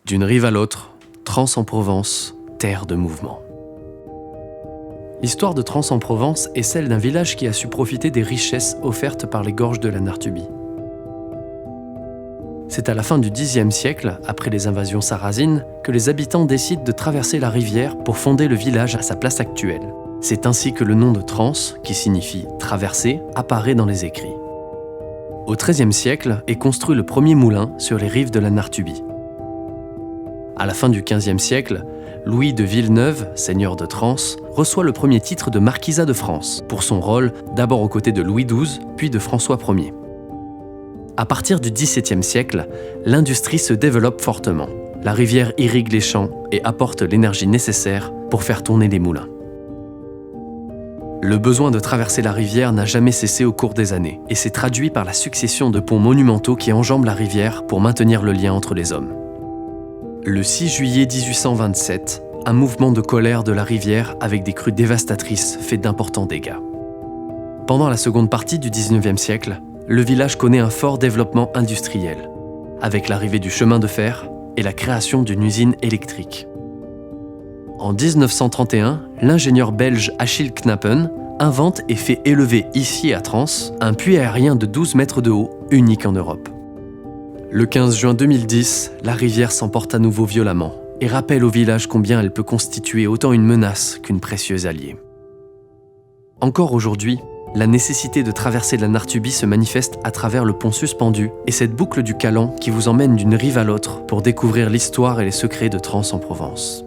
D'une rive à l'autre, Trans en Provence, terre de mouvement. L'histoire de Trans en Provence est celle d'un village qui a su profiter des richesses offertes par les gorges de la Nartubie. C'est à la fin du Xe siècle, après les invasions sarrasines, que les habitants décident de traverser la rivière pour fonder le village à sa place actuelle. C'est ainsi que le nom de Trans, qui signifie « traverser », apparaît dans les écrits. Au XIIIe siècle est construit le premier moulin sur les rives de la Nartubie. À la fin du XVe siècle, Louis de Villeneuve, seigneur de Trans, reçoit le premier titre de marquisat de France, pour son rôle d'abord aux côtés de Louis XII, puis de François Ier. À partir du XVIIe siècle, l'industrie se développe fortement. La rivière irrigue les champs et apporte l'énergie nécessaire pour faire tourner les moulins. Le besoin de traverser la rivière n'a jamais cessé au cours des années et s'est traduit par la succession de ponts monumentaux qui enjambent la rivière pour maintenir le lien entre les hommes. Le 6 juillet 1827, un mouvement de colère de la rivière avec des crues dévastatrices fait d'importants dégâts. Pendant la seconde partie du XIXe siècle, le village connaît un fort développement industriel, avec l'arrivée du chemin de fer et la création d'une usine électrique. En 1931, l'ingénieur belge Achille Knappen invente et fait élever ici à Trans un puits aérien de 12 mètres de haut, unique en Europe. Le 15 juin 2010, la rivière s'emporte à nouveau violemment et rappelle au village combien elle peut constituer autant une menace qu'une précieuse alliée. Encore aujourd'hui, la nécessité de traverser la Nartubie se manifeste à travers le pont suspendu et cette boucle du Calan qui vous emmène d'une rive à l'autre pour découvrir l'histoire et les secrets de Trans en Provence.